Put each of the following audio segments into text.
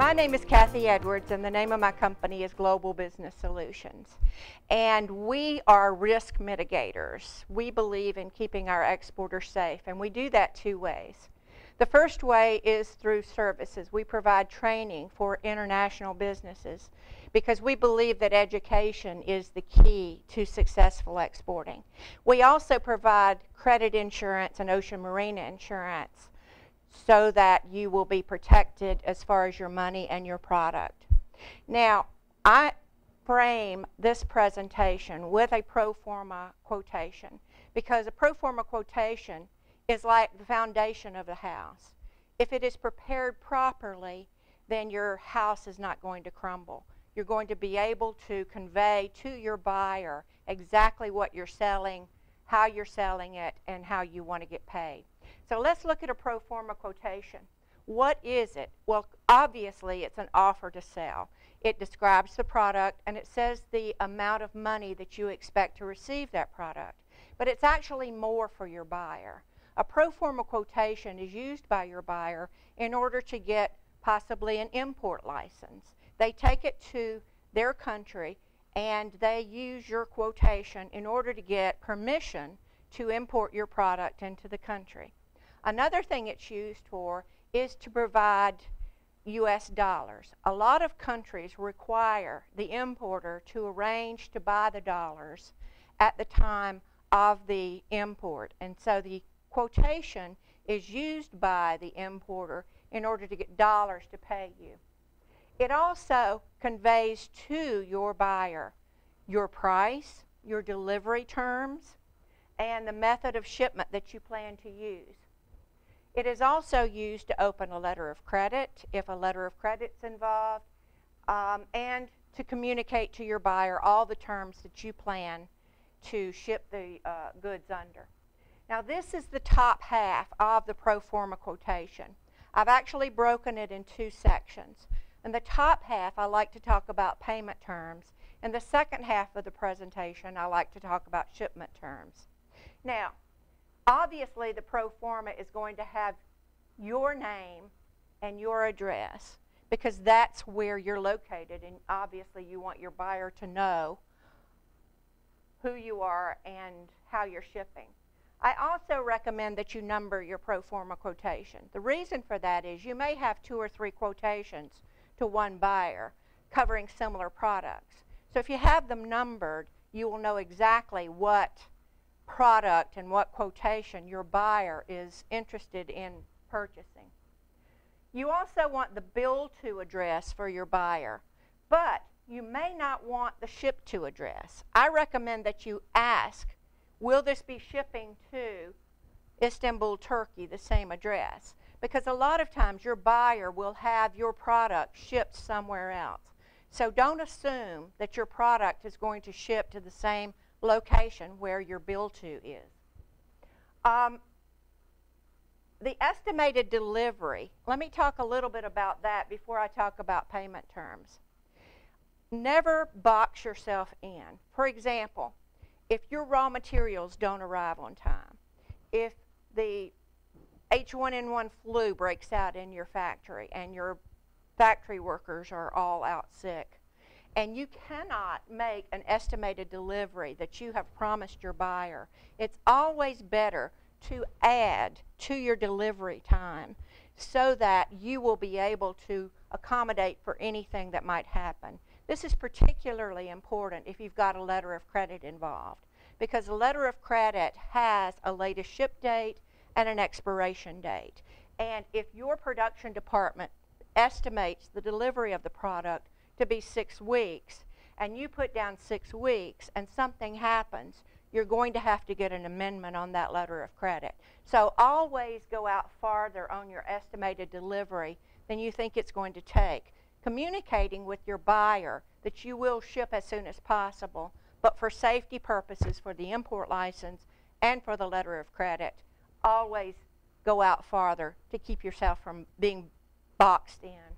My name is Kathy Edwards, and the name of my company is Global Business Solutions. And we are risk mitigators. We believe in keeping our exporters safe, and we do that two ways. The first way is through services. We provide training for international businesses because we believe that education is the key to successful exporting. We also provide credit insurance and ocean marine insurance so that you will be protected as far as your money and your product. Now, I frame this presentation with a pro forma quotation because a pro forma quotation is like the foundation of the house. If it is prepared properly, then your house is not going to crumble. You're going to be able to convey to your buyer exactly what you're selling, how you're selling it, and how you want to get paid. So let's look at a pro forma quotation. What is it? Well, obviously it's an offer to sell. It describes the product and it says the amount of money that you expect to receive that product. But it's actually more for your buyer. A pro forma quotation is used by your buyer in order to get possibly an import license. They take it to their country and they use your quotation in order to get permission to import your product into the country. Another thing it's used for is to provide US dollars. A lot of countries require the importer to arrange to buy the dollars at the time of the import. And so the quotation is used by the importer in order to get dollars to pay you. It also conveys to your buyer your price, your delivery terms, and the method of shipment that you plan to use. It is also used to open a letter of credit if a letter of credit's involved, and to communicate to your buyer all the terms that you plan to ship the goods under. Now this is the top half of the pro forma quotation. I've actually broken it in two sections. In the top half, I like to talk about payment terms. In the second half of the presentation, I like to talk about shipment terms. Now, obviously the pro forma is going to have your name and your address because that's where you're located, and obviously you want your buyer to know who you are and how you're shipping. I also recommend that you number your pro forma quotation. The reason for that is you may have 2 or 3 quotations to one buyer covering similar products. So if you have them numbered, you will know exactly what product and what quotation your buyer is interested in purchasing. You also want the bill to address for your buyer, but you may not want the ship to address. I recommend that you ask, will this be shipping to Istanbul, Turkey, the same address? Because a lot of times your buyer will have your product shipped somewhere else. So don't assume that your product is going to ship to the same location where your bill to is. The estimated delivery, let me talk a little bit about that before I talk about payment terms. Never box yourself in. For example, if your raw materials don't arrive on time, if the H1N1 flu breaks out in your factory and your factory workers are all out sick, and you cannot make an estimated delivery that you have promised your buyer, it's always better to add to your delivery time so that you will be able to accommodate for anything that might happen. This is particularly important if you've got a letter of credit involved, because a letter of credit has a latest ship date and an expiration date. And if your production department estimates the delivery of the product to be 6 weeks, and you put down 6 weeks and something happens, you're going to have to get an amendment on that letter of credit. So always go out farther on your estimated delivery than you think it's going to take. Communicating with your buyer that you will ship as soon as possible, but for safety purposes, for the import license and for the letter of credit, always go out farther to keep yourself from being boxed in.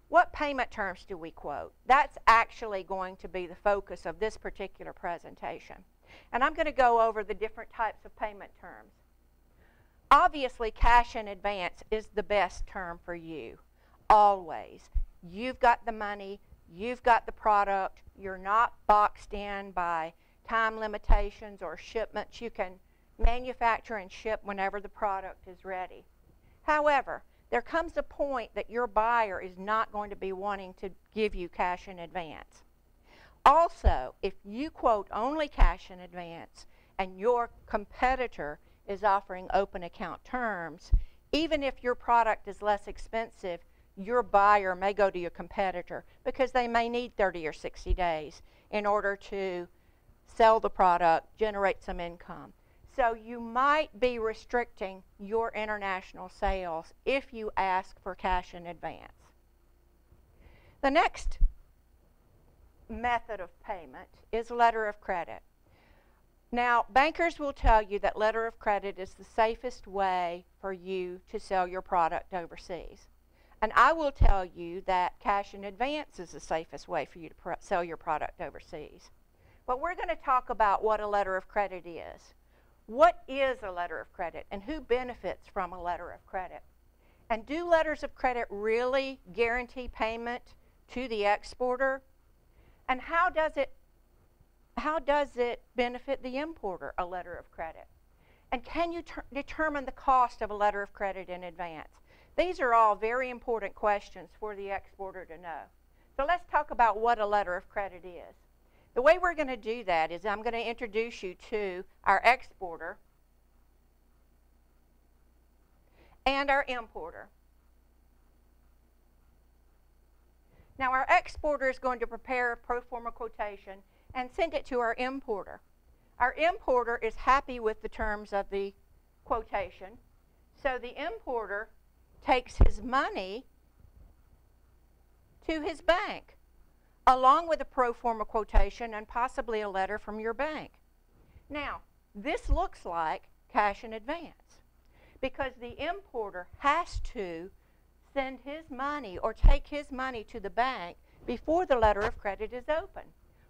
What payment terms do we quote? That's actually going to be the focus of this particular presentation. And I'm going to go over the different types of payment terms. Obviously, cash in advance is the best term for you, always. You've got the money, you've got the product, you're not boxed in by time limitations or shipments. You can manufacture and ship whenever the product is ready. However, there comes a point that your buyer is not going to be wanting to give you cash in advance. Also, if you quote only cash in advance and your competitor is offering open account terms, even if your product is less expensive, your buyer may go to your competitor because they may need 30 or 60 days in order to sell the product, generate some income. So you might be restricting your international sales if you ask for cash in advance. The next method of payment is letter of credit. Now, bankers will tell you that letter of credit is the safest way for you to sell your product overseas. And I will tell you that cash in advance is the safest way for you to sell your product overseas. But we're going to talk about what a letter of credit is. What is a letter of credit and who benefits from a letter of credit? And do letters of credit really guarantee payment to the exporter? And how does it benefit the importer, a letter of credit? And can you determine the cost of a letter of credit in advance? These are all very important questions for the exporter to know. So let's talk about what a letter of credit is. The way we're going to do that is I'm going to introduce you to our exporter and our importer. Now, our exporter is going to prepare a pro forma quotation and send it to our importer. Our importer is happy with the terms of the quotation, so the importer takes his money to his bank, along with a pro forma quotation and possibly a letter from your bank. Now, this looks like cash in advance because the importer has to send his money or take his money to the bank before the letter of credit is open.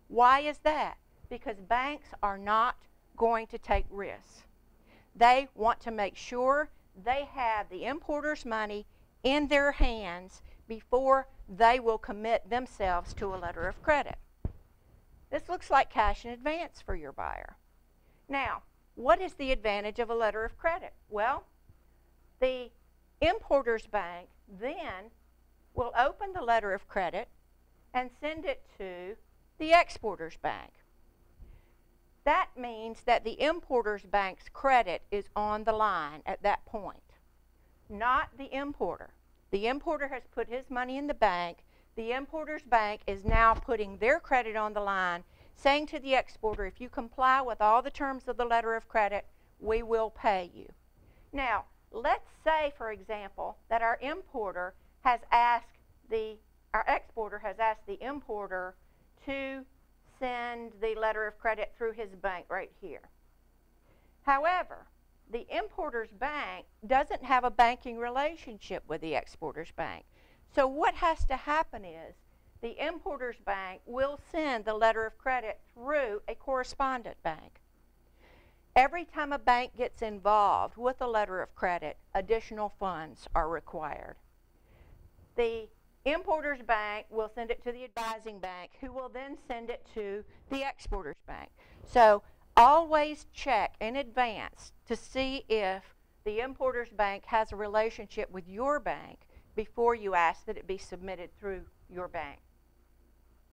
Why is that? Because banks are not going to take risks. They want to make sure they have the importer's money in their hands before they will commit themselves to a letter of credit. This looks like cash in advance for your buyer. Now, what is the advantage of a letter of credit? Well, the importer's bank then will open the letter of credit and send it to the exporter's bank. That means that the importer's bank's credit is on the line at that point, not the importer. The importer has put his money in the bank. The importer's bank is now putting their credit on the line, saying to the exporter, if you comply with all the terms of the letter of credit, we will pay you. Now, let's say, for example, that our exporter has asked the importer to send the letter of credit through his bank right here. However, the importer's bank doesn't have a banking relationship with the exporter's bank. So what has to happen is the importer's bank will send the letter of credit through a correspondent bank. Every time a bank gets involved with a letter of credit, additional funds are required. The importer's bank will send it to the advising bank, who will then send it to the exporter's bank. So always check in advance to see if the importer's bank has a relationship with your bank before you ask that it be submitted through your bank.